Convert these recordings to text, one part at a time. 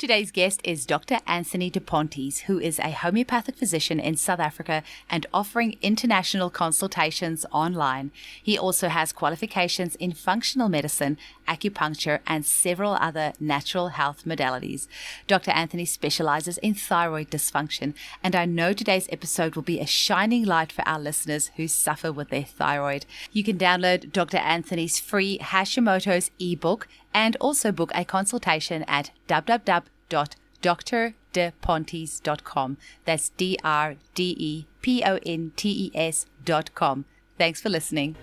Today's guest is Dr. Anthony De Pontes, who is a homeopathic physician in South Africa and offering international consultations online. He also has qualifications in functional medicine, acupuncture, and several other natural health modalities. Dr. Anthony specializes in thyroid dysfunction, and I know today's episode will be a shining light for our listeners who suffer with their thyroid. You can download Dr. Anthony's free Hashimoto's ebook and also book a consultation at www.drdepontes.com. That's DRDEPONTES.com. Thanks for listening.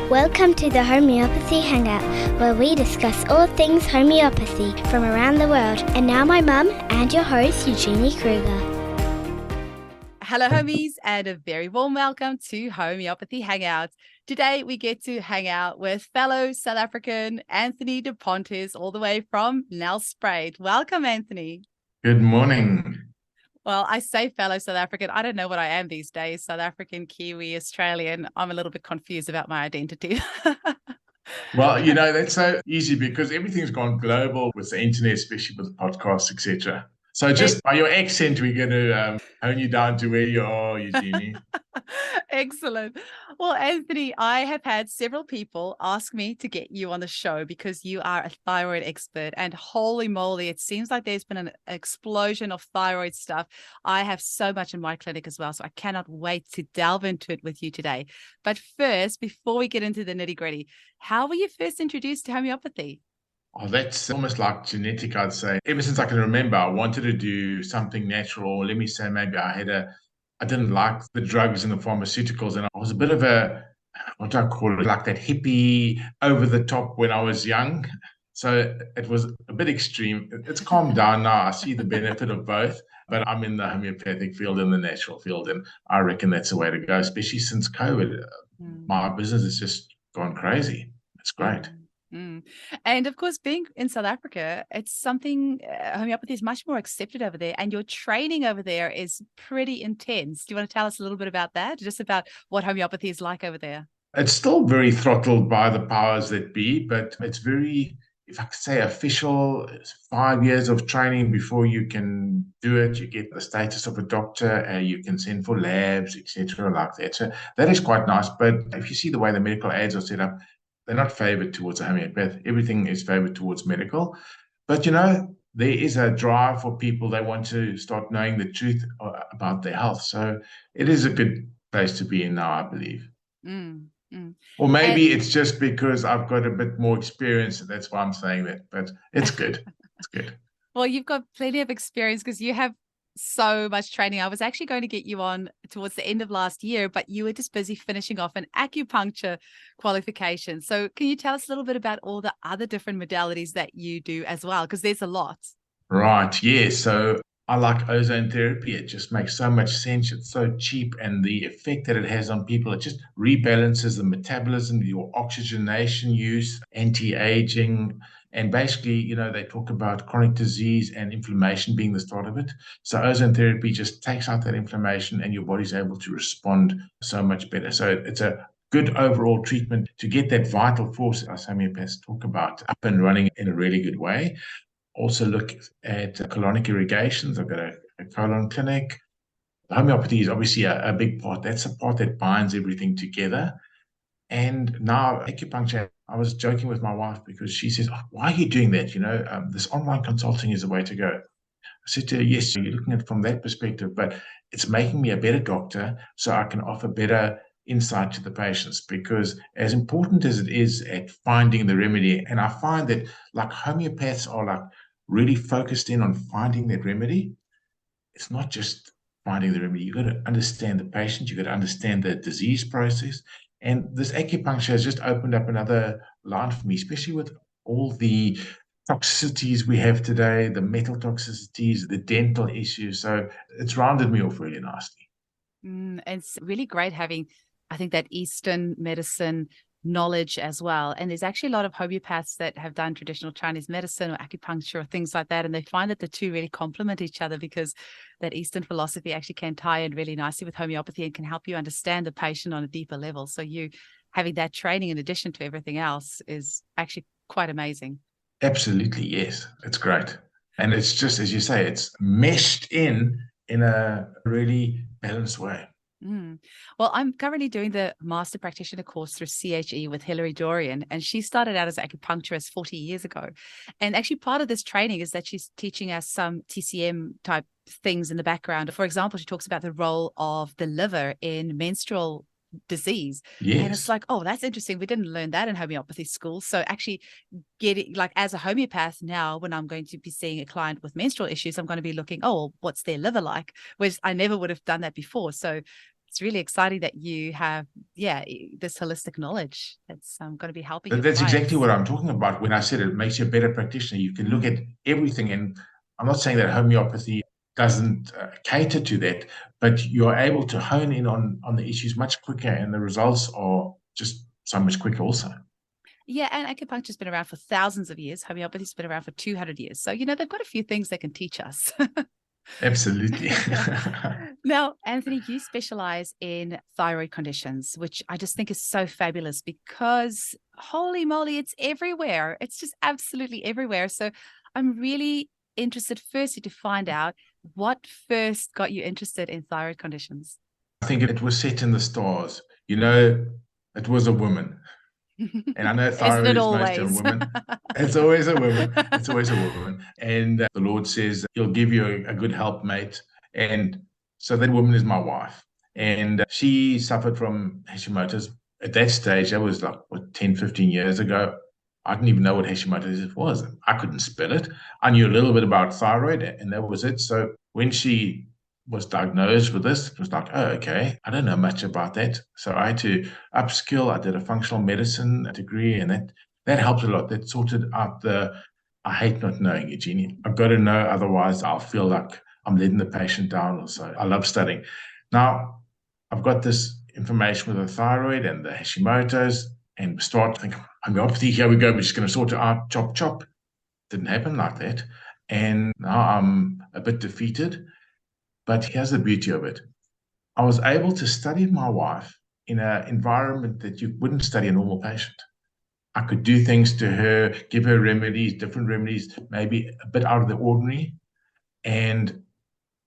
Welcome to the Homeopathy Hangout, where we discuss all things homeopathy from around the world. And now my mum and your host, Eugenie Kruger. Hello, homies, and a very warm welcome to Homeopathy Hangout. Today, we get to hang out with fellow South African Anthony De Pontes, all the way from Nelspruit. Welcome, Anthony. Good morning. Well, I say fellow South African. I don't know what I am these days. South African, Kiwi, Australian. I'm a little bit confused about my identity. Well, that's so easy because everything's gone global with the internet, especially with podcasts, etc. So just by your accent, we're going to hone you down to where you are, Eugenie. Excellent. Well, Anthony, I have had several people ask me to get you on the show because you are a thyroid expert, and holy moly, it seems like there's been an explosion of thyroid stuff. I have so much in my clinic as well, so I cannot wait to delve into it with you today. But first, before we get into the nitty-gritty, how were you first introduced to homeopathy? Oh, that's almost like genetic, I'd say. Ever since I can remember, I wanted to do something natural. Let me say, maybe I didn't like the drugs and the pharmaceuticals, and I was a bit of what do I call it, like that hippie over the top when I was young. So it was a bit extreme. It's calmed down now. I see the benefit of both, but I'm in the homeopathic field and the natural field, and I reckon that's the way to go, especially since COVID. My business has just gone crazy. It's great. And of course, being in South Africa, it's something, homeopathy is much more accepted over there, and your training over there is pretty intense. Do you want to tell us a little bit about that, just about what homeopathy is like over there? It's still very throttled by the powers that be, but it's very, if I could say, official. It's 5 years of training before you can do it. You get the status of a doctor, you can send for labs, etc., like that. So that is quite nice. But if you see the way the medical ads are set up, they're not favored towards a homeopath. Everything is favored towards medical. But, there is a drive for people. They want to start knowing the truth about their health. So it is a good place to be in now, I believe. Or maybe it's just because I've got a bit more experience. And that's why I'm saying that. But it's good. It's good. Well, you've got plenty of experience because you have so much training. I was actually going to get you on towards the end of last year, but you were just busy finishing off an acupuncture qualification. So can you tell us a little bit about all the other different modalities that you do as well? Because there's a lot. Right. Yeah. So I like ozone therapy. It just makes so much sense. It's so cheap, and the effect that it has on people, it just rebalances the metabolism, your oxygenation use, anti-aging. And basically, they talk about chronic disease and inflammation being the start of it. So ozone therapy just takes out that inflammation and your body's able to respond so much better. So it's a good overall treatment to get that vital force, as homeopaths talk about, up and running in a really good way. Also look at colonic irrigations. I've got a colon clinic. Homeopathy is obviously a big part. That's the part that binds everything together. And now acupuncture, I was joking with my wife because she says, why are you doing that? This online consulting is the way to go. I said to her, yes, you're looking at it from that perspective, but it's making me a better doctor so I can offer better insight to the patients, because as important as it is at finding the remedy, and I find that like homeopaths are like really focused in on finding that remedy. It's not just finding the remedy. You've got to understand the patient. You've got to understand the disease process. And this acupuncture has just opened up another line for me, especially with all the toxicities we have today, the metal toxicities, the dental issues. So it's rounded me off really nicely. It's really great having, I think, that Eastern medicine knowledge as well. And there's actually a lot of homeopaths that have done traditional Chinese medicine or acupuncture or things like that. And they find that the two really complement each other because that Eastern philosophy actually can tie in really nicely with homeopathy and can help you understand the patient on a deeper level. So you having that training in addition to everything else is actually quite amazing. Absolutely, yes. It's great. And it's just, as you say, it's meshed in a really balanced way. Mm. Well, I'm currently doing the master practitioner course through CHE with Hilary Dorian, and she started out as an acupuncturist 40 years ago. And actually, part of this training is that she's teaching us some TCM type things in the background. For example, she talks about the role of the liver in menstrual disease. And it's Yes. like, oh, that's interesting. We didn't learn that in homeopathy school. So actually getting, like, as a homeopath now, when I'm going to be seeing a client with menstrual issues, I'm going to be looking, oh, well, what's their liver like? Whereas I never would have done that before. So it's really exciting that you have, this holistic knowledge that's going to be helping your That's exactly clients. what I'm talking about when I said it makes you a better practitioner. You can look at everything, and I'm not saying that homeopathy doesn't cater to that, but you're able to hone in on the issues much quicker, and the results are just so much quicker also. Yeah, and acupuncture's been around for thousands of years. Homeopathy's been around for 200 years. So, they've got a few things they can teach us. Absolutely. Now, Anthony, you specialize in thyroid conditions, which I just think is so fabulous because holy moly, it's everywhere. It's just absolutely everywhere. So I'm really interested firstly to find out what first got you interested in thyroid conditions. I think it was set in the stars. It was a woman. And I know Isn't thyroid it is mostly on always? women. It's always a woman. It's always a woman. And the Lord says he'll give you a good helpmate. And so that woman is my wife. And she suffered from Hashimoto's. At that stage, that was like, 10, 15 years ago. I didn't even know what Hashimoto's was. I couldn't spell it. I knew a little bit about thyroid, and that was it. So when she was diagnosed with this, it was like, oh, okay, I don't know much about that. So I had to upskill. I did a functional medicine degree, and that helped a lot. That sorted out I hate not knowing, Eugenie. I've got to know, otherwise I'll feel like I'm letting the patient down or so. I love studying. Now, I've got this information with the thyroid and the Hashimoto's, and start thinking, homeopathy, here we go, we're just going to sort it out, chop, chop. Didn't happen like that. And now I'm a bit defeated. But here's the beauty of it. I was able to study my wife in an environment that you wouldn't study a normal patient. I could do things to her, give her remedies, different remedies, maybe a bit out of the ordinary. And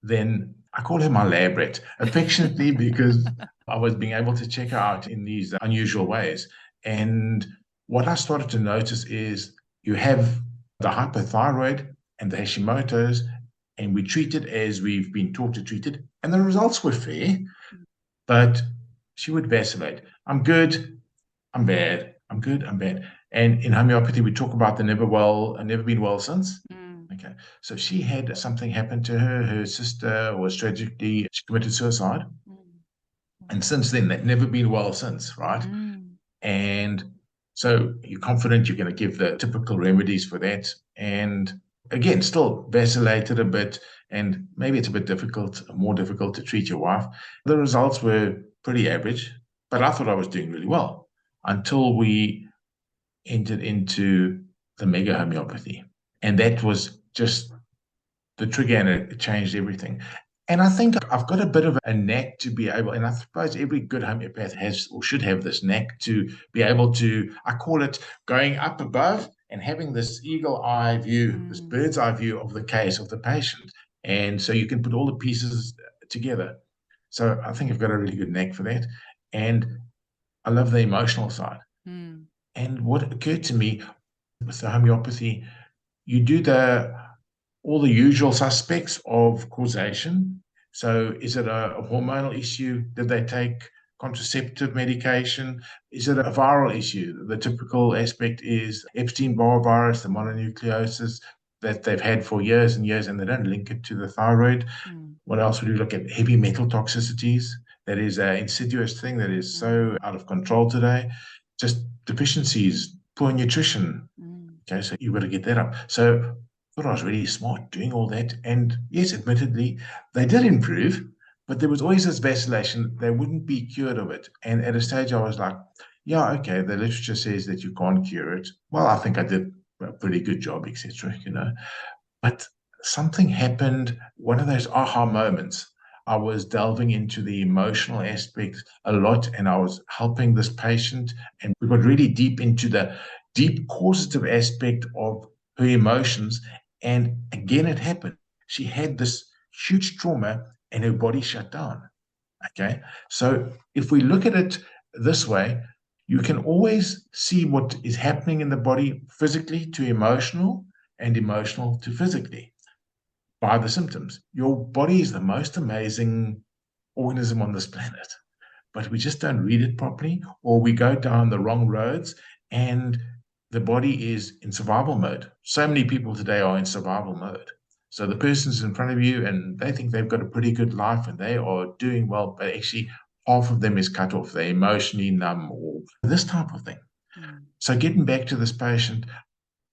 then I call her my lab rat, affectionately, because I was being able to check her out in these unusual ways. And what I started to notice is you have the hyperthyroid and the Hashimoto's, and we treat it as we've been taught to treat it. And the results were fair, but she would vacillate. I'm good, I'm bad. I'm good, I'm bad. And in homeopathy, we talk about the never been well since. Okay. So she had something happen to her. Her sister was tragically, she committed suicide. And since then, they've never been well since, right? And so you're confident you're going to give the typical remedies for that. And again, still vacillated a bit, and maybe it's a bit more difficult to treat your wife. The results were pretty average, but I thought I was doing really well until we entered into the mega homeopathy. And that was just the trigger, and it changed everything. And I think I've got a bit of a knack to be able, and I suppose every good homeopath has or should have this knack to be able to, I call it going up above and having this eagle eye view, this bird's eye view of the case of the patient. And so you can put all the pieces together. So I think I've got a really good knack for that. And I love the emotional side. And what occurred to me with the homeopathy, you do all the usual suspects of causation. So is it a hormonal issue? Did they take contraceptive medication? Is it a viral issue? The typical aspect is Epstein-Barr virus, the mononucleosis that they've had for years and years, and they don't link it to the thyroid. What else would you look at? Heavy metal toxicities. That is an insidious thing that is so out of control today. Just deficiencies, poor nutrition. Okay, so you've got to get that up. So I thought I was really smart doing all that. And yes, admittedly, they did improve, but there was always this vacillation. They wouldn't be cured of it. And at a stage, I was like, yeah, okay, the literature says that you can't cure it. Well, I think I did a pretty good job, etc. But something happened, one of those aha moments. I was delving into the emotional aspect a lot, and I was helping this patient, and we got really deep into the deep causative aspect of her emotions. And again, it happened. She had this huge trauma and her body shut down. Okay. So if we look at it this way, you can always see what is happening in the body physically to emotional and emotional to physically by the symptoms. Your body is the most amazing organism on this planet, but we just don't read it properly, or we go down the wrong roads and the body is in survival mode. So many people today are in survival mode. So the person's in front of you and they think they've got a pretty good life and they are doing well, but actually half of them is cut off. They're emotionally numb or this type of thing. So getting back to this patient,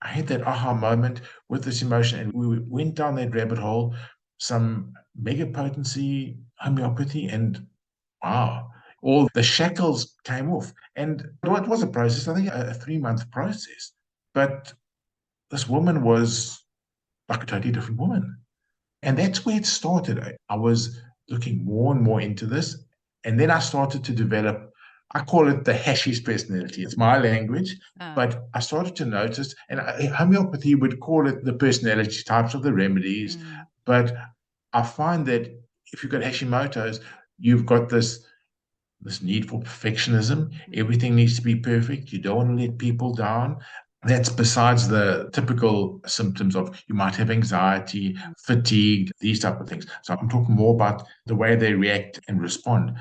I had that aha moment with this emotion, and we went down that rabbit hole, some mega potency homeopathy, and wow, all the shackles came off. And it was a process, I think a 3-month process. But this woman was like a totally different woman. And that's where it started. I was looking more and more into this. And then I started to develop, I call it the Hashi's personality. It's my language, but I started to notice, and homeopathy would call it the personality types of the remedies. But I find that if you've got Hashimoto's, you've got this need for perfectionism. Everything needs to be perfect. You don't want to let people down. That's besides the typical symptoms of you might have anxiety, fatigue, these type of things. So I'm talking more about the way they react and respond.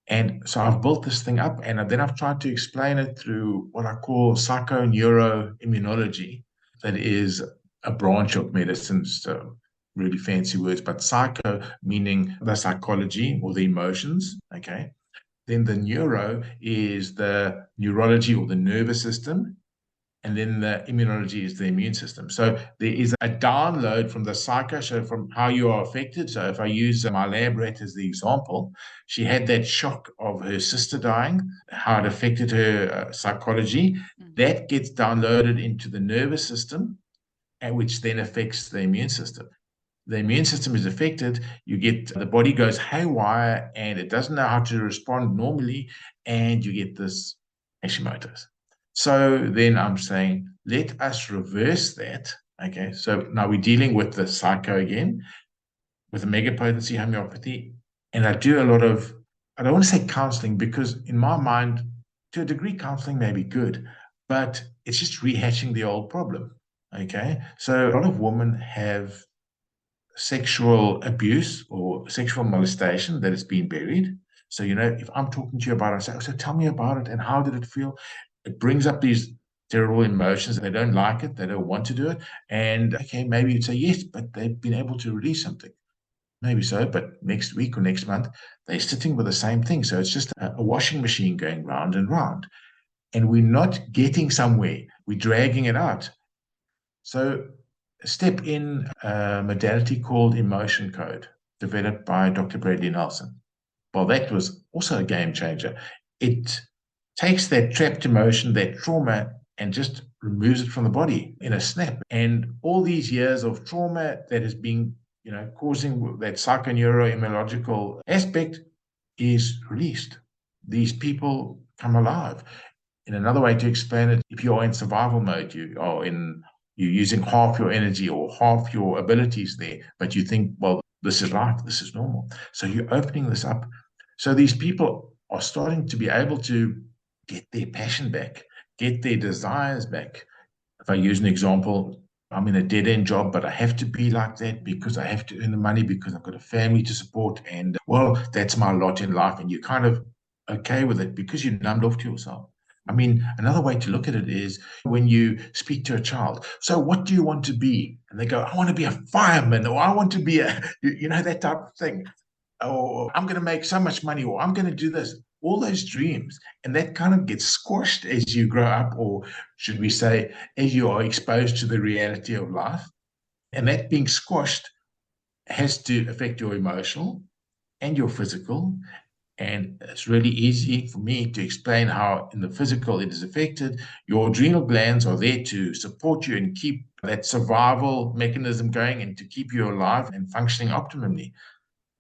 And so I've built this thing up, and then I've tried to explain it through what I call psychoneuroimmunology. That is a branch of medicine, so really fancy words, but psycho meaning the psychology or the emotions, okay? Then the neuro is the neurology or the nervous system. And then the immunology is the immune system. So there is a download from the psycho, so from how you are affected. So if I use my lab rat as the example, she had that shock of her sister dying, how it affected her psychology. That gets downloaded into the nervous system, and which then affects the immune system. The immune system is affected, you get the body goes haywire and it doesn't know how to respond normally, and you get this Hashimoto's. So then I'm saying, let us reverse that. Okay, so now we're dealing with the psycho again, with the mega potency homeopathy, and I do a lot of, I don't want to say counseling, because in my mind, to a degree, counseling may be good, but it's just rehashing the old problem. Okay, so a lot of women have sexual abuse or sexual molestation that has been buried. So, if I'm talking to you about it, I say, oh, so tell me about it and how did it feel? It brings up these terrible emotions. They don't like it. They don't want to do it. And okay, maybe you'd say, yes, but they've been able to release something. Maybe so, but next week or next month, they're sitting with the same thing. So it's just a washing machine going round and round. And we're not getting somewhere. We're dragging it out. So step in a modality called emotion code, developed by Dr. Bradley Nelson. Well, that was also a game changer. It takes that trapped emotion, that trauma, and just removes it from the body in a snap. And all these years of trauma that has been, causing that psychoneuroimmunological aspect is released. These people come alive. In another way to explain it, if you're in survival mode, you're using half your energy or half your abilities there, but you think, well, this is life, this is normal. So you're opening this up. So these people are starting to be able to get their passion back, get their desires back. If I use an example, I'm in a dead-end job, but I have to be like that because I have to earn the money because I've got a family to support. And, well, that's my lot in life. And you're kind of okay with it because you're numbed off to yourself. I mean, another way to look at it is when you speak to a child. So what do you want to be? And they go, I want to be a fireman, or I want to be that type of thing. Or I'm going to make so much money, or I'm going to do this. All those dreams. And that kind of gets squashed as you grow up, or should we say, as you are exposed to the reality of life. And that being squashed has to affect your emotional and your physical. And it's really easy for me to explain how in the physical it is affected. Your adrenal glands are there to support you and keep that survival mechanism going and to keep you alive and functioning optimally.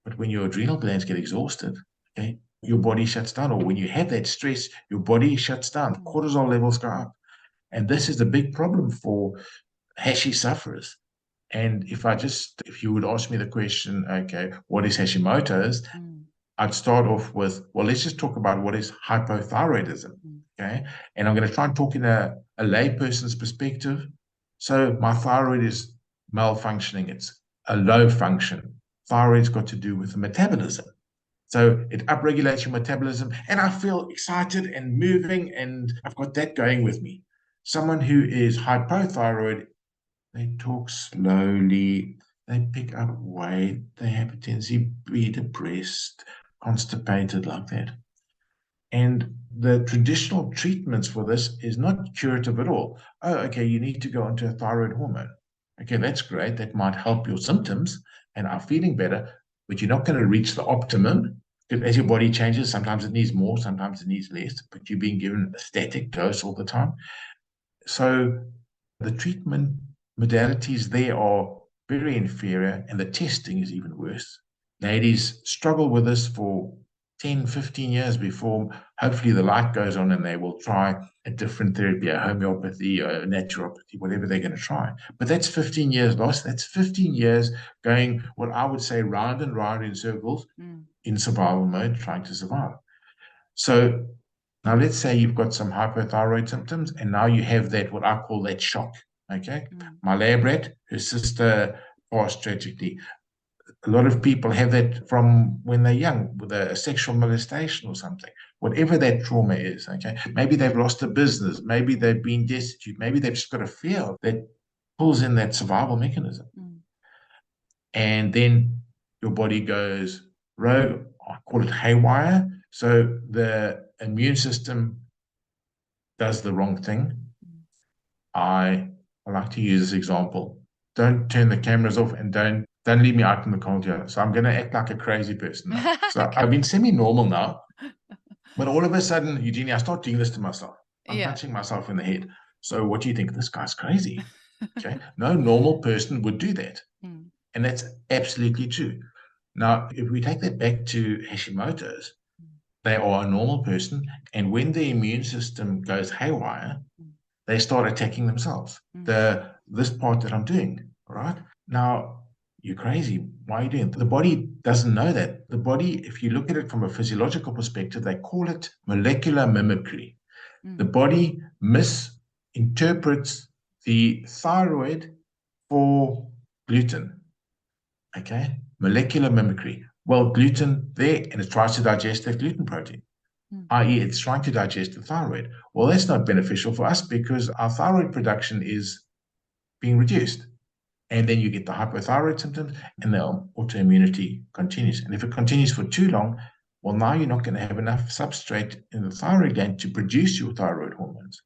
But when your adrenal glands get exhausted, okay, your body shuts down. Or when you have that stress, your body shuts down. Cortisol levels go up. And this is a big problem for Hashi sufferers. And if you would ask me the question, okay, what is Hashimoto's? I'd start off with, well, let's just talk about what is hypothyroidism, okay? And I'm going to try and talk in a layperson's perspective. So my thyroid is malfunctioning. It's a low function. Thyroid's got to do with the metabolism. So it upregulates your metabolism, and I feel excited and moving, and I've got that going with me. Someone who is hypothyroid, they talk slowly, they pick up weight, they have a tendency to be depressed, constipated like that. And the traditional treatments for this is not curative at all. Oh, okay, you need to go onto a thyroid hormone. Okay, that's great. That might help your symptoms and are feeling better, but you're not going to reach the optimum. Because as your body changes, sometimes it needs more, sometimes it needs less, but you're being given a static dose all the time. So the treatment modalities there are very inferior, and the testing is even worse. Ladies struggle with this for 10, 15 years before hopefully the light goes on and they will try a different therapy, a homeopathy, a naturopathy, whatever they're going to try. But that's 15 years lost. That's 15 years going, what I would say, round and round in circles in survival mode, trying to survive. So now let's say you've got some hypothyroid symptoms, and now you have that, what I call that shock. Okay. My lab rat, her sister passed tragically. A lot of people have that from when they're young with a sexual molestation or something, whatever that trauma is. Okay. Maybe they've lost a business. Maybe they've been destitute. Maybe they've just got a fear that pulls in that survival mechanism. And then your body goes rogue. I call it haywire. So the immune system does the wrong thing. I like to use this example. Don't turn the cameras off, and don't leave me out in the cold here. So I'm going to act like a crazy person now. So I've been semi-normal now, but all of a sudden, Eugenie, I start doing this to myself. I'm punching myself in the head. So what do you think? This guy's crazy. Okay. No normal person would do that. And that's absolutely true. Now, if we take that back to Hashimoto's, they are a normal person. And when the immune system goes haywire, they start attacking themselves. This part that I'm doing, right? Now, you're crazy. Why are you doing it? The body doesn't know that. The body, if you look at it from a physiological perspective, they call it molecular mimicry. The body misinterprets the thyroid for gluten. Okay? Molecular mimicry. Well, gluten there, and it tries to digest that gluten protein, i.e. it's trying to digest the thyroid. Well, that's not beneficial for us because our thyroid production is being reduced. And then you get the hypothyroid symptoms, and the autoimmunity continues. And if it continues for too long, well, now you're not going to have enough substrate in the thyroid gland to produce your thyroid hormones.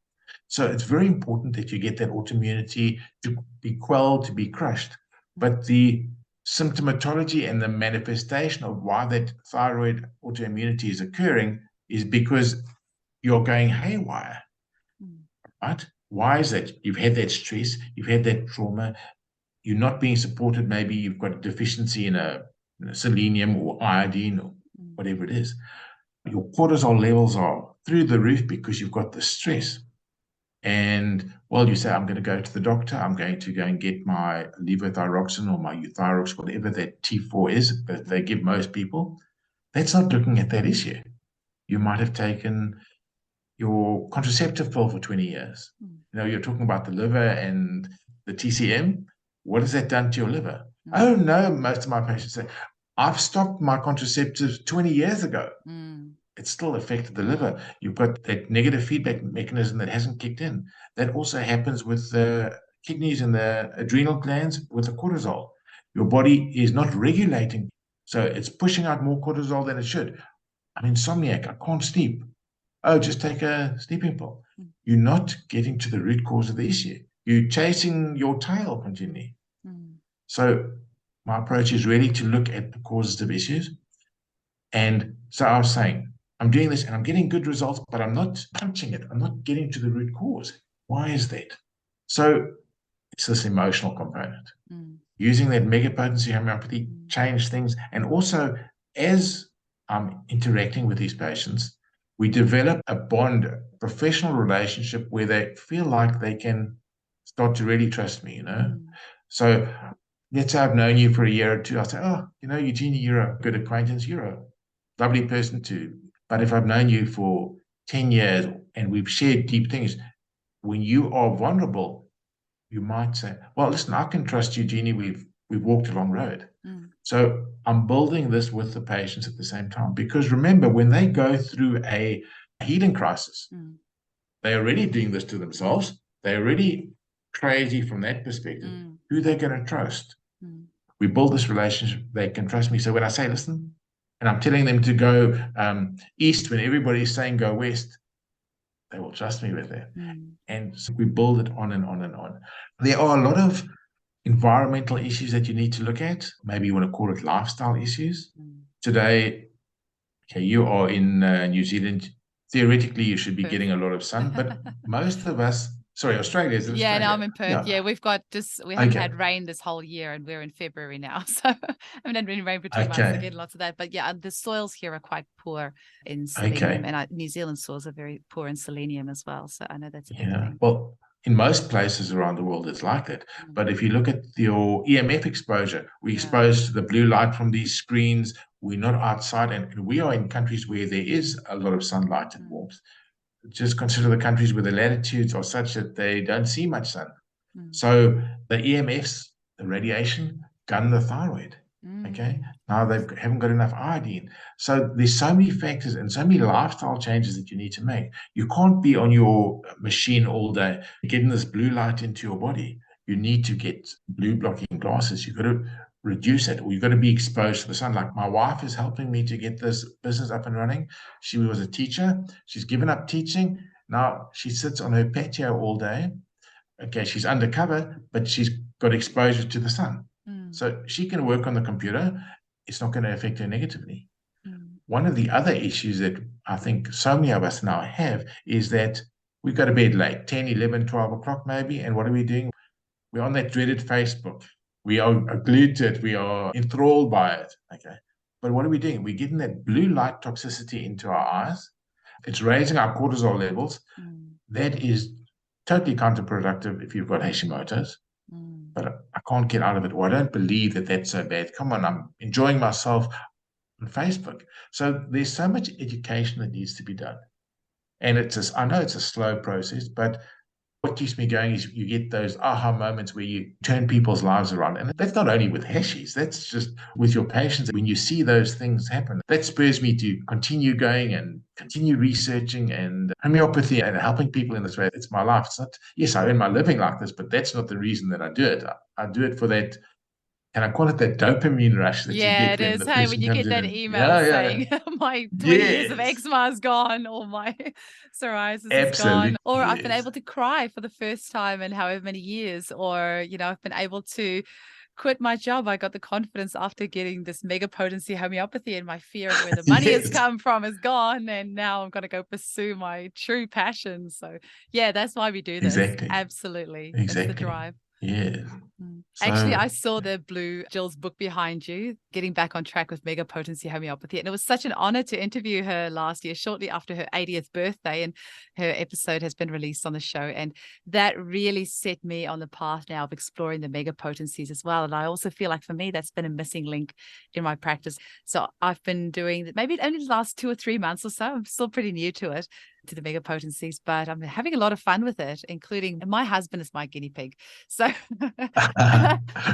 So it's very important that you get that autoimmunity to be quelled, to be crushed. But the symptomatology and the manifestation of why that thyroid autoimmunity is occurring is because you're going haywire, right? Why is that? You've had that stress, you've had that trauma, you're not being supported. Maybe you've got a deficiency in a selenium or iodine or whatever it is. Your cortisol levels are through the roof because you've got the stress. And, well, you say, I'm going to go to the doctor. I'm going to go and get my levothyroxine or my euthyrox, whatever that T4 is that they give most people. That's not looking at that issue. You might have taken your contraceptive pill for 20 years. You're talking about the liver and the TCM. What has that done to your liver? Oh, no, most of my patients say, I've stopped my contraceptives 20 years ago. It's still affected the liver. You've got that negative feedback mechanism that hasn't kicked in. That also happens with the kidneys and the adrenal glands with the cortisol. Your body is not regulating. So it's pushing out more cortisol than it should. I'm insomniac. I can't sleep. Oh, just take a sleeping pill. You're not getting to the root cause of the issue. You're chasing your tail continually. So my approach is really to look at the causes of issues. And so I was saying, I'm doing this and I'm getting good results, but I'm not punching it. I'm not getting to the root cause. Why is that? So it's this emotional component. Using that mega potency homeopathy changed things. And also, as I'm interacting with these patients, we develop a bond, a professional relationship where they feel like they can start to really trust me, So let's say I've known you for a year or two. I'll say, oh, Eugenie, you're a good acquaintance. You're a lovely person too. But if I've known you for 10 years and we've shared deep things, when you are vulnerable, you might say, well, listen, I can trust Eugenie. We've walked a long road. So I'm building this with the patients at the same time, because remember, when they go through a healing crisis, they're already doing this to themselves. They're already crazy from that perspective. Who they're going to trust? We build this relationship. They can trust me. So when I say, listen, and I'm telling them to go east when everybody's saying go west, they will trust me with that. And so we build it on and on and on. There are a lot of environmental issues that you need to look at. Maybe you want to call it lifestyle issues. Today, okay, you are in New Zealand. Theoretically, you should be getting a lot of sun, but most of us, sorry, Australia is in Yeah, Australia. no, I'm in Perth. Yeah, we haven't had rain this whole year, and we're in February now. So I haven't had any rain for 2 months. We're getting lots of that. But yeah, the soils here are quite poor in selenium, and New Zealand soils are very poor in selenium as well. So I know that's a big thing. Well, in most places around the world, it's like that. But if you look at your EMF exposure, we're exposed to the blue light from these screens. We're not outside, and we are in countries where there is a lot of sunlight and warmth. Just consider the countries where the latitudes are such that they don't see much sun. So the EMFs, the radiation, gun the thyroid. Okay. Now they haven't got enough iodine. So there's so many factors and so many lifestyle changes that you need to make. You can't be on your machine all day getting this blue light into your body. You need to get blue blocking glasses. You've got to reduce it, or you've got to be exposed to the sun. Like my wife is helping me to get this business up and running. She was a teacher. She's given up teaching. Now she sits on her patio all day. Okay, she's undercover, but she's got exposure to the sun. So she can work on the computer. It's not going to affect her negatively. One of the other issues that I think so many of us now have is that we go to bed late, 10, 11, 12 o'clock maybe. And what are we doing? We're on that dreaded Facebook. We are glued to it. We are enthralled by it. Okay. But what are we doing? We're getting that blue light toxicity into our eyes. It's raising our cortisol levels. That is totally counterproductive if you've got Hashimoto's. But I can't get out of it. Well, I don't believe that that's so bad. Come on, I'm enjoying myself on Facebook. So there's so much education that needs to be done. And I know it's a slow process, but what keeps me going is you get those aha moments where you turn people's lives around. And that's not only with hashies, that's just with your patients. When you see those things happen, that spurs me to continue going and continue researching and homeopathy and helping people in this way. It's my life. It's not, yes, I earn my living like this, but that's not the reason that I do it. I do it for that. And I call it that dopamine rush that you get when the person when you comes get that in. email saying my 20 years of eczema is gone, or my psoriasis is gone, or I've been able to cry for the first time in however many years, or I've been able to quit my job. I got the confidence after getting this mega potency homeopathy, and my fear of where the money has come from is gone, and now I'm going to go pursue my true passion. So yeah, that's why we do this. Absolutely. It's the drive. Yeah. Actually, I saw the Blue Jill's book behind you, Getting Back on Track with Mega Potency Homeopathy. And it was such an honor to interview her last year, shortly after her 80th birthday. And her episode has been released on the show. And that really set me on the path now of exploring the mega potencies as well. And I also feel like for me, that's been a missing link in my practice. So I've been doing maybe only the last 2 or 3 months or so. I'm still pretty new to it, to the mega potencies, but I'm having a lot of fun with it, including my husband is my guinea pig. So,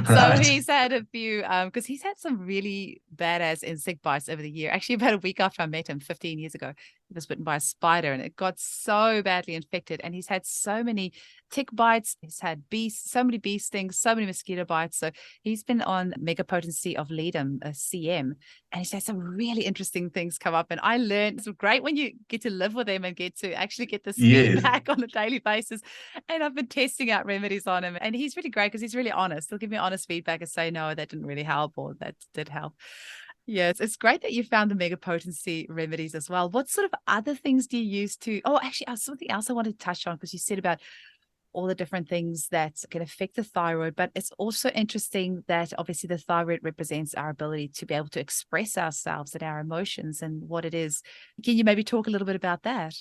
so he's had a few, because he's had some really badass insect bites over the year. Actually, about a week after I met him 15 years ago, he was bitten by a spider and it got so badly infected. And he's had so many tick bites. He's had so many bee stings, so many mosquito bites. So he's been on mega potency of Ledum, a CM, and he's had some really interesting things come up. And I learned it's great when you get to live with him and get to actually get this feedback on a daily basis. And I've been testing out remedies on him, and he's really great because he's really honest. He'll give me honest feedback and say, no, that didn't really help, or that did help. Yes, it's great that you found the mega potency remedies as well. What sort of other things do you use to, actually, something else I wanted to touch on, because you said about all the different things that can affect the thyroid, but it's also interesting that obviously the thyroid represents our ability to be able to express ourselves and our emotions and what it is. Can you maybe talk a little bit about that?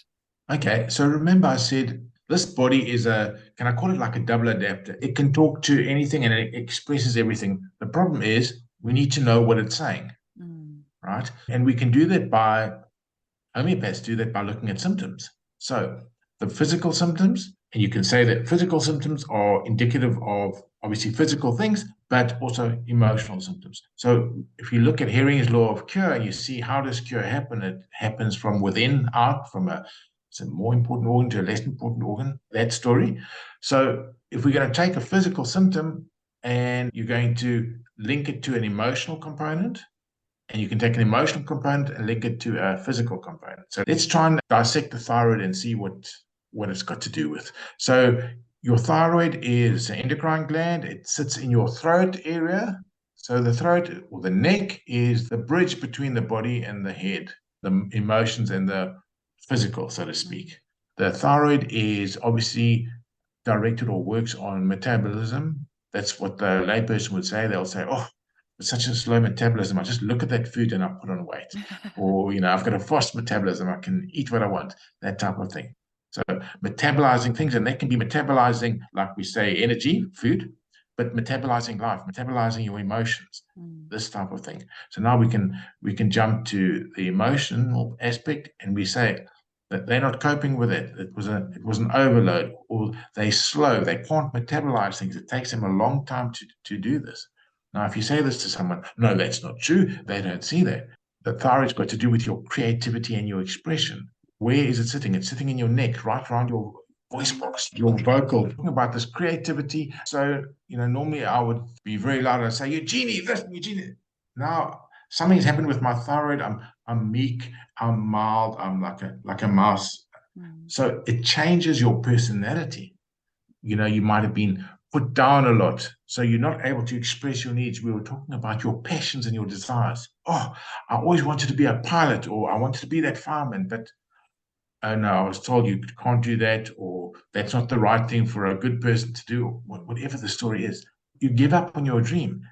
Okay, so remember I said This body is can I call it like a double adapter? It can talk to anything and it expresses everything. The problem is we need to know what it's saying, right? And we can do that homeopaths do that by looking at symptoms. So the physical symptoms, and you can say that physical symptoms are indicative of obviously physical things, but also emotional symptoms. So if you look at Hering's law of cure, you see how does cure happen? It happens from within out, from it's a more important organ to a less important organ, that story. So if we're going to take a physical symptom and you're going to link it to an emotional component, and you can take an emotional component and link it to a physical component. So let's try and dissect the thyroid and see what it's got to do with. So your thyroid is an endocrine gland. It sits in your throat area. So the throat or the neck is the bridge between the body and the head, the emotions and the physical, so to speak. The thyroid is obviously directed or works on metabolism. That's what the layperson would say. They'll say, oh, it's such a slow metabolism. I just look at that food and I put on weight. Or, I've got a fast metabolism. I can eat what I want, that type of thing. So metabolizing things, and that can be metabolizing, like we say, energy, food, but metabolizing life, metabolizing your emotions, this type of thing. So now we can jump to the emotional aspect, and we say that they're not coping with it. It was an overload, or they're slow. They can't metabolize things. It takes them a long time to do this. Now, if you say this to someone, no, that's not true. They don't see that. The thyroid's got to do with your creativity and your expression. Where is it sitting? It's sitting in your neck, right around your voice box, your vocal. Talking about this creativity. So, normally I would be very loud and say, Eugenie, this, Eugenie. Now, something's happened with my thyroid. I'm meek, I'm mild, I'm like a mouse. So it changes your personality. You might have been put down a lot, so you're not able to express your needs. We were talking about your passions and your desires. Oh, I always wanted to be a pilot, or I wanted to be that fireman, but oh no, I was told you can't do that, or that's not the right thing for a good person to do, whatever the story is. You give up on your dream.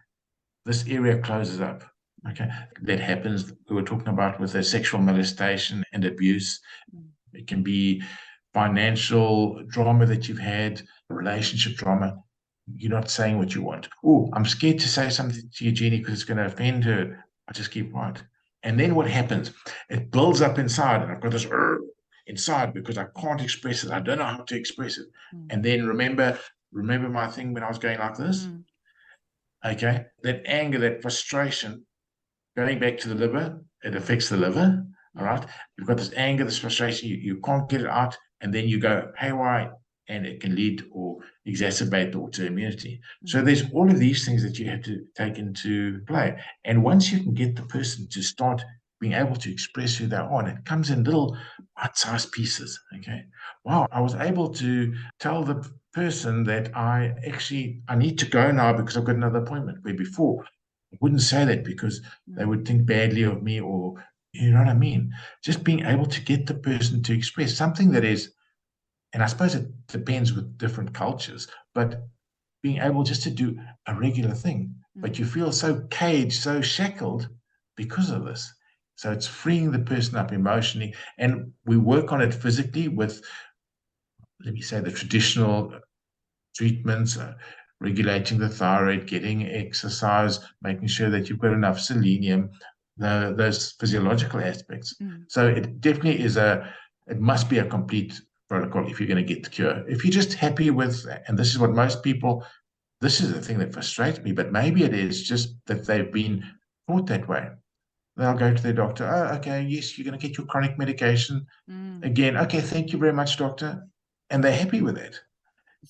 This area closes up. Okay, that happens. We were talking about with the sexual molestation and abuse. It can be financial drama that you've had, relationship drama. You're not saying what you want. Oh, I'm scared to say something to Eugenie because it's going to offend her. I just keep quiet. And then what happens? It builds up inside, and I've got this inside because I can't express it. I don't know how to express it. And then remember my thing when I was going like this? Okay, that anger, that frustration, going back to the liver, it affects the liver. All right, you've got this anger, this frustration, you can't get it out, and then you go haywire, and it can lead or exacerbate the autoimmunity. So there's all of these things that you have to take into play. And once you can get the person to start being able to express who they are, and it comes in little bite-sized pieces. Okay, wow, I was able to tell the person that I need to go now because I've got another appointment, where before I wouldn't say that because they would think badly of me, or you know what I mean? Just being able to get the person to express something that is, and I suppose it depends with different cultures, but being able just to do a regular thing, but you feel so caged, so shackled because of this. So it's freeing the person up emotionally, and we work on it physically with, let me say, the traditional treatments, regulating the thyroid, getting exercise, making sure that you've got enough selenium, those physiological aspects. So it definitely it must be a complete protocol if you're going to get the cure. If you're just happy with, and this is what most people, this is the thing that frustrates me, but maybe it is just that they've been taught that way. They'll go to their doctor. Oh, okay, yes, you're going to get your chronic medication. Again, okay, thank you very much, doctor. And they're happy with it.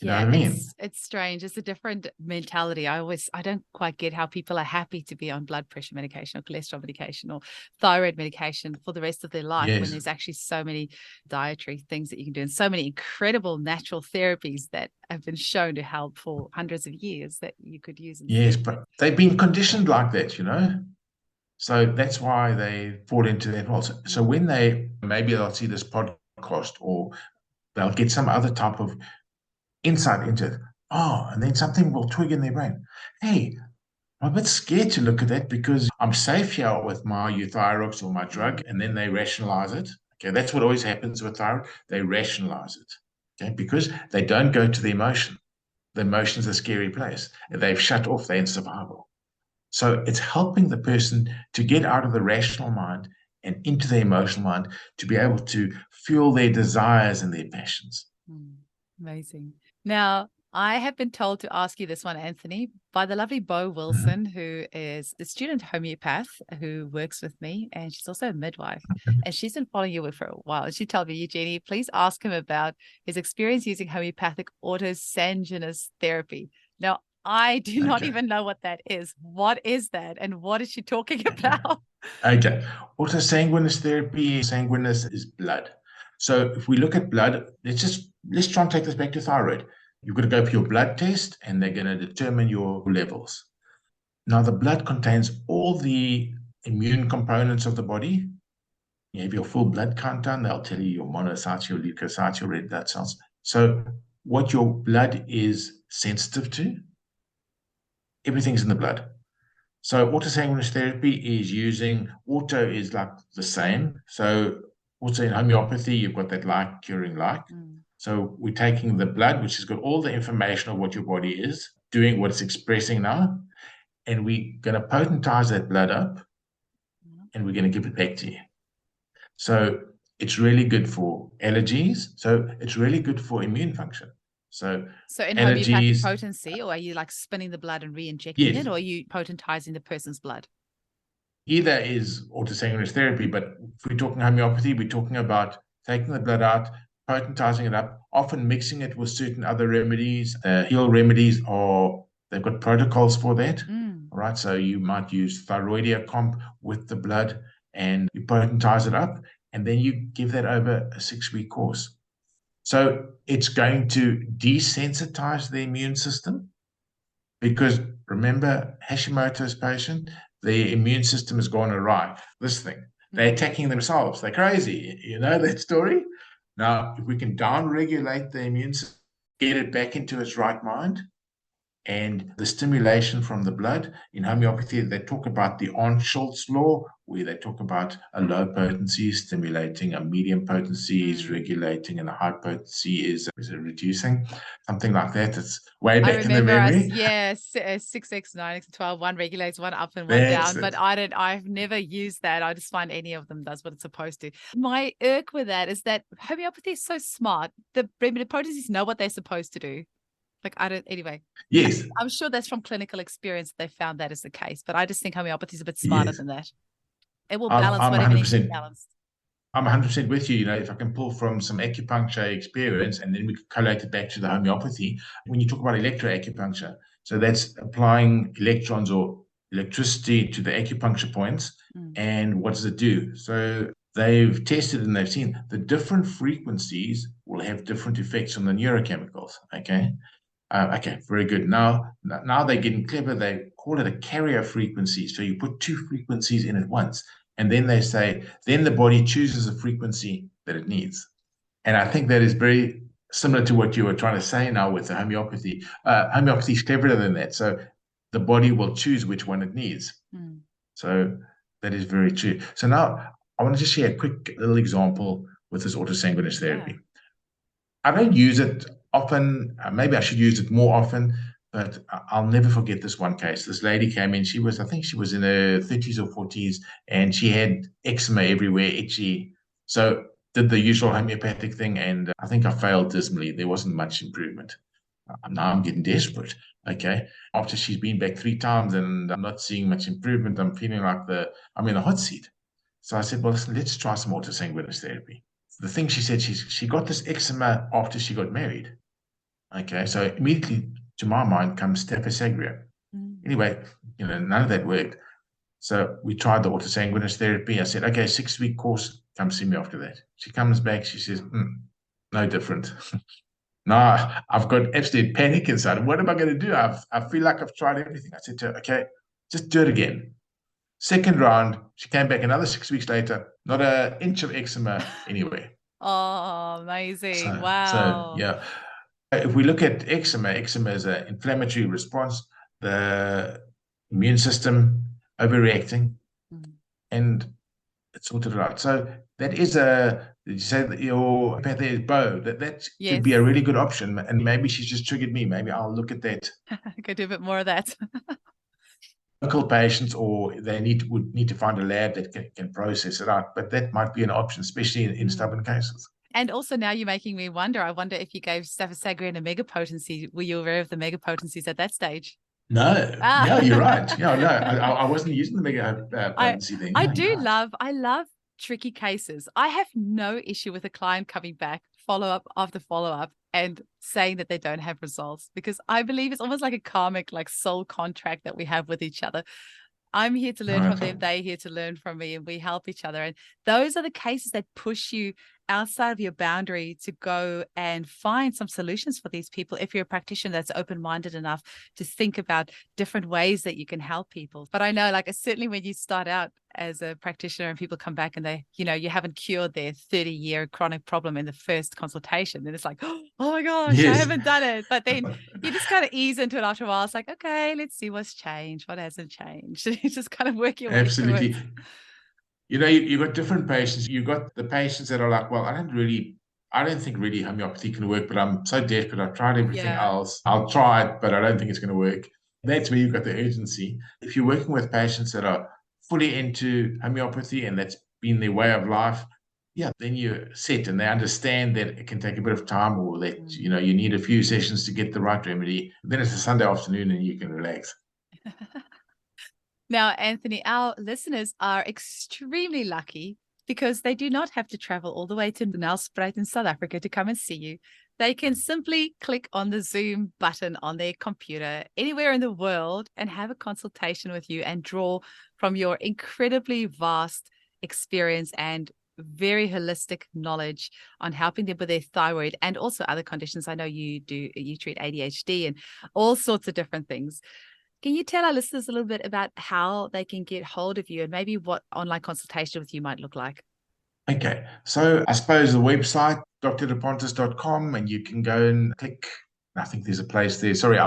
You know what I mean? It's strange. It's a different mentality. I don't quite get how people are happy to be on blood pressure medication or cholesterol medication or thyroid medication for the rest of their life, when there's actually so many dietary things that you can do and so many incredible natural therapies that have been shown to help for hundreds of years that you could use. Yes, but they've been conditioned like that, So that's why they fall into that role. So when maybe they'll see this podcast, or they'll get some other type of insight into it. Oh, and then something will twig in their brain. Hey, I'm a bit scared to look at that because I'm safe here with my euthyrox or my drug, and then they rationalize it. Okay, that's what always happens with thyroid. They rationalize it. okay, because they don't go to the emotion. The emotion's a scary place. They've shut off, they're in survival. So it's helping the person to get out of the rational mind and into the emotional mind to be able to feel their desires and their passions. Amazing. Now, I have been told to ask you this one, Anthony, by the lovely Bo Wilson, who is a student homeopath who works with me, and she's also a midwife. And she's been following you for a while. And she told me, Eugenie, please ask him about his experience using homeopathic Auto Sanguis therapy. Now, I do not even know what that is. What is that? And what is she talking about? Okay. Auto Sanguis therapy, sanguinous is blood. So if we look at blood, let's try and take this back to thyroid. You've got to go for your blood test, and they're going to determine your levels. Now, the blood contains all the immune components of the body. You have your full blood count done. They'll tell you your monocytes, your leukocytes, your red blood cells. So what your blood is sensitive to, everything's in the blood. So autosanguinous therapy is using, auto is like the same. So also in homeopathy, you've got that like curing like. So we're taking the blood, which has got all the information of what your body is, doing what it's expressing now, and we're going to potentize that blood up, and we're going to give it back to you. So it's really good for allergies. So it's really good for immune function. So in homeopathic potency, or are you like spinning the blood and re-injecting it, or are you potentizing the person's blood? Either is autosanguinous therapy, but if we're talking homeopathy, we're talking about taking the blood out, potentizing it up, often mixing it with certain other remedies. Heal remedies they've got protocols for that. All right, so you might use Thyroid comp with the blood, and you potentize it up, and then you give that over a 6-week course. So it's going to desensitize the immune system, because remember, Hashimoto's patient, the immune system has gone awry. This thing, they're attacking themselves. They're crazy. You know that story? Now, if we can down-regulate the immune system, get it back into its right mind, and the stimulation from the blood. In homeopathy, they talk about the Arndt-Schultz law, where they talk about a low potency stimulating, a medium potency is regulating, and a high potency is reducing, something like that. It's way back in the memory. 6x, 9x, 12, one regulates, one up and one down. But I've never used that. I just find any of them does what it's supposed to. My irk with that is that homeopathy is so smart. The potencies know what they're supposed to do. Anyway. Yes. I'm sure that's from clinical experience. They found that is the case, but I just think homeopathy is a bit smarter than that. It will balance whatever needs to be balanced. I'm 100% with you. You know, if I can pull from some acupuncture experience, and then we can collate it back to the homeopathy. When you talk about electroacupuncture, so that's applying electrons or electricity to the acupuncture points. And what does it do? So they've tested and they've seen the different frequencies will have different effects on the neurochemicals. Okay, very good. Now they're getting clever. They call it a carrier frequency. So you put 2 frequencies in at once, and then they say, then the body chooses a frequency that it needs. And I think that is very similar to what you were trying to say now with the homeopathy. Homeopathy is cleverer than that. So the body will choose which one it needs. So that is very true. So now I want to just share a quick little example with this autosanguinous therapy. I don't use it often. Maybe I should use it more often, but I'll never forget this one case. This lady came in. I think she was in her 30s or 40s, and she had eczema everywhere, itchy. So did the usual homeopathic thing, and I think I failed dismally. There wasn't much improvement. Now I'm getting desperate. Okay. After she's been back 3 times and I'm not seeing much improvement, I'm feeling like I'm in a hot seat. So I said, well, listen, let's try some autosanguinous therapy. The thing she said, she got this eczema after she got married. Okay, so immediately to my mind comes Staph aureus. Anyway, none of that worked. So we tried the autosanguinous therapy. I said, okay, 6-week course, come see me after that. She comes back, she says, no different. Now I've got absolute panic inside. What am I going to do? I feel like I've tried everything. I said to her, okay, just do it again. Second round, she came back another 6 weeks later, not an inch of eczema anywhere. Oh, amazing. Wow. So, yeah. If we look at eczema is an inflammatory response, the immune system overreacting. And it sorted it out. So that is did you say that your homeopathy is bow? That could be a Yes. really good option. And maybe she's just triggered me. Maybe I'll look at that. Go do a bit more of that. Local patients, or they would need to find a lab that can process it out. But that might be an option, especially in stubborn cases. And also now you're making me wonder. I wonder if you gave Staphysagria a megapotency, were you aware of the megapotencies at that stage? No, Ah. yeah, you're right. Yeah, no, I wasn't using the mega potency then. I No, you're right. I love tricky cases. I have no issue with a client coming back, follow up after follow up, and saying that they don't have results, because I believe it's almost like a karmic, like soul contract that we have with each other. I'm here to learn from them. They're here to learn from me, and we help each other. And those are the cases that push you outside of your boundary to go and find some solutions for these people. If you're a practitioner that's open-minded enough to think about different ways that you can help people. But I know, like, certainly when you start out as a practitioner and people come back and they, you haven't cured their 30-year chronic problem in the first consultation, then it's like, oh my gosh, I Yes. haven't done it. But then you just kind of ease into it after a while. It's like, okay, let's see what's changed, what hasn't changed. You just kind of work your way through it. Absolutely. You've got different patients. You've got the patients that are like, well, I don't think really homeopathy can work, but I'm so desperate. I've tried everything else. I'll try it, but I don't think it's going to work. That's where you've got the urgency. If you're working with patients that are fully into homeopathy and that's been their way of life, yeah, then you're set and they understand that it can take a bit of time, or that, you need a few sessions to get the right remedy. Then it's a Sunday afternoon and you can relax. Now, Anthony, our listeners are extremely lucky because they do not have to travel all the way to Nelspruit in South Africa to come and see you. They can simply click on the Zoom button on their computer anywhere in the world and have a consultation with you and draw from your incredibly vast experience and very holistic knowledge on helping them with their thyroid and also other conditions. I know you treat ADHD and all sorts of different things. Can you tell our listeners a little bit about how they can get hold of you and maybe what online consultation with you might look like? Okay, so I suppose the website, drdepontes.com, and you can go and click. I think there's a place there. Sorry,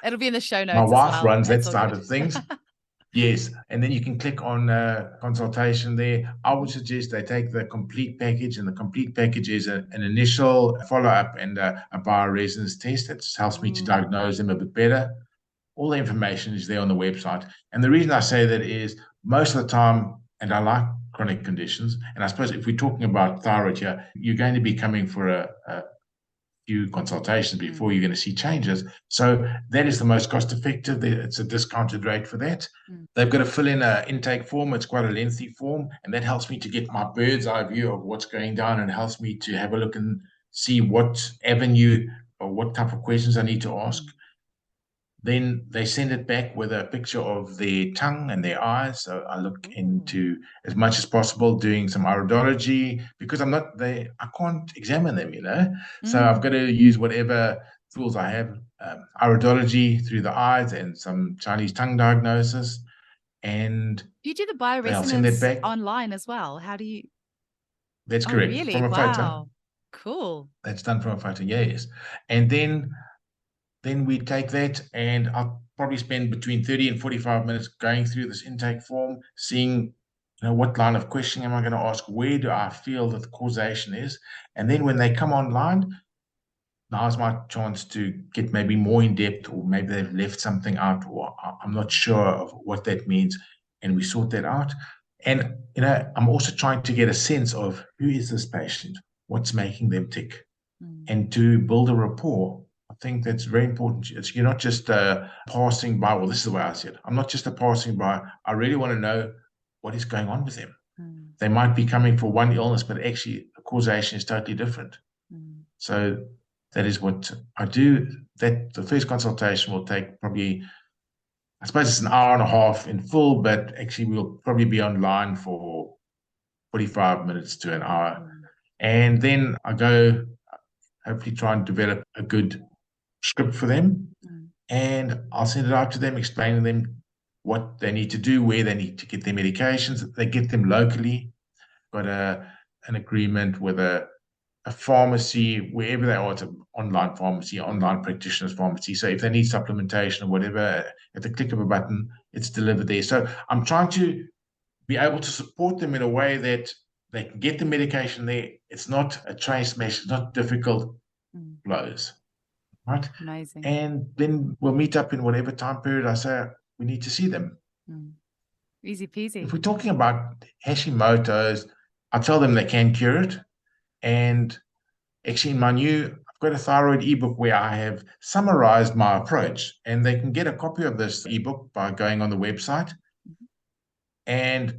It'll be in the show notes. My wife as well. runs that side of things. Yes, and then you can click on consultation there. I would suggest they take the complete package, and the complete package is an initial follow-up and a bioresonance test that just helps me to diagnose them a bit better. All the information is there on the website. And the reason I say that is most of the time, and I like chronic conditions, and I suppose if we're talking about thyroid here, you're going to be coming for a few consultations before you're going to see changes. So that is the most cost effective. It's a discounted rate for that. They've got to fill in an intake form. It's quite a lengthy form, and that helps me to get my bird's eye view of what's going down, and helps me to have a look and see what avenue or what type of questions I need to ask. Then they send it back with a picture of their tongue and their eyes. So I look into, as much as possible, doing some iridology, because I can't examine them, So I've got to use whatever tools I have, iridology through the eyes and some Chinese tongue diagnosis. And you do the bioresonance online as well. How do you? That's correct. Really? From a photo. Cool. That's done from a photo, yes. And then we take that, and I'll probably spend between 30 and 45 minutes going through this intake form, seeing, what line of questioning am I going to ask? Where do I feel that the causation is? And then when they come online, now's my chance to get maybe more in depth, or maybe they've left something out, or I'm not sure of what that means. And we sort that out. And, I'm also trying to get a sense of who is this patient, what's making them tick, and to build a rapport. I think that's very important. You're not just passing by. Well, this is the way I see it. I'm not just a passing by. I really want to know what is going on with them. They might be coming for one illness, but actually the causation is totally different. So that is what I do. That the first consultation will take probably, I suppose it's an hour and a half in full, but actually we'll probably be online for 45 minutes to an hour. And then I go, hopefully try and develop a good script for them, and I'll send it out to them, explaining them what they need to do, where they need to get their medications. They get them locally. Got an agreement with a pharmacy, wherever they are. It's an online pharmacy, online practitioner's pharmacy. So if they need supplementation or whatever, at the click of a button, it's delivered there. So I'm trying to be able to support them in a way that they can get the medication there. It's not a train smash, it's not difficult blows, right? Amazing. And then we'll meet up in whatever time period I say we need to see them. Easy peasy. If we're talking about Hashimoto's, I tell them they can cure it. And actually, I've got a thyroid ebook where I have summarized my approach, and they can get a copy of this ebook by going on the website, and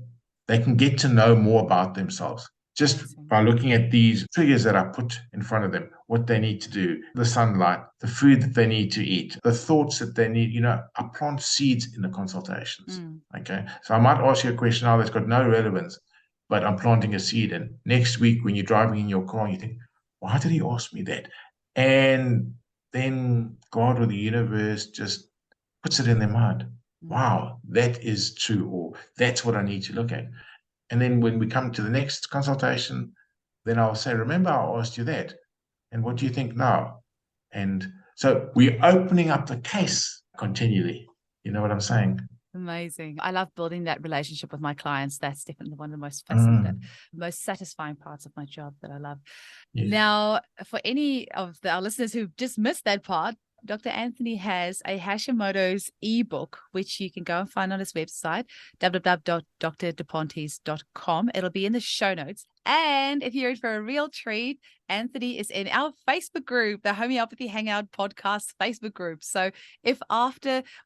they can get to know more about themselves just by looking at these triggers that I put in front of them, what they need to do, the sunlight, the food that they need to eat, the thoughts that they need. I plant seeds in the consultations. Okay. So I might ask you a question now that's got no relevance, but I'm planting a seed. And next week, when you're driving in your car, you think, why did he ask me that? And then God or the universe just puts it in their mind. Wow, that is true, or that's what I need to look at. And then when we come to the next consultation, then I'll say, remember, I asked you that. And what do you think now? And so we're opening up the case continually. You know what I'm saying? Amazing. I love building that relationship with my clients. That's definitely one of the most fascinating, most satisfying parts of my job that I love. Yes. Now, for any of our listeners who just missed that part, Dr. Anthony has a Hashimoto's ebook, which you can go and find on his website, www.drdepontes.com. It'll be in the show notes. And if you're in for a real treat, Anthony is in our Facebook group, the Homeopathy Hangout Podcast Facebook group. So if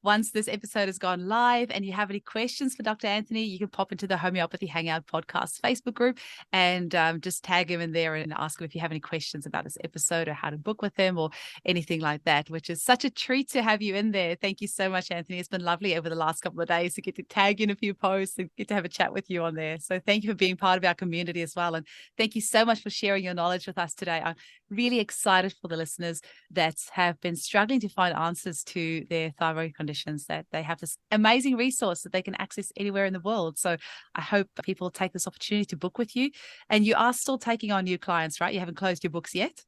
once this episode has gone live and you have any questions for Dr. Anthony, you can pop into the Homeopathy Hangout Podcast Facebook group and just tag him in there and ask him if you have any questions about this episode or how to book with him or anything like that, which is such a treat to have you in there. Thank you so much, Anthony. It's been lovely over the last couple of days to get to tag in a few posts and get to have a chat with you on there. So thank you for being part of our community as well. And thank you so much for sharing your knowledge with us today. I'm really excited for the listeners that have been struggling to find answers to their thyroid conditions, that they have this amazing resource that they can access anywhere in the world. So I hope people take this opportunity to book with you. And you are still taking on new clients, right? You haven't closed your books yet?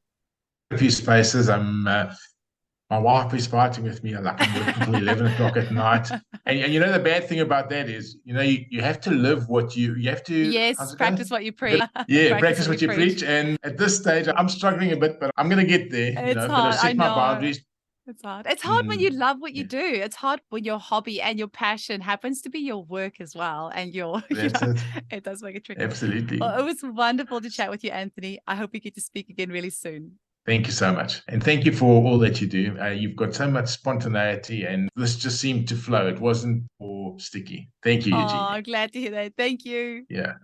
A few spaces. My wife is fighting with me. Like, I'm working until 11 o'clock at night. And the bad thing about that is, you have to live what you have to. Yes, practice what you preach. Yeah, practice what you preach. And at this stage, I'm struggling a bit, but I'm going to get there. It's hard. I'm going to set my boundaries. It's hard. It's hard when you love what you do. It's hard when your hobby and your passion happens to be your work as well. And it does make it tricky. Absolutely. Well, it was wonderful to chat with you, Anthony. I hope we get to speak again really soon. Thank you so much. And thank you for all that you do. You've got so much spontaneity, and this just seemed to flow. It wasn't all sticky. Thank you, Eugene. Oh, glad to hear that. Thank you. Yeah.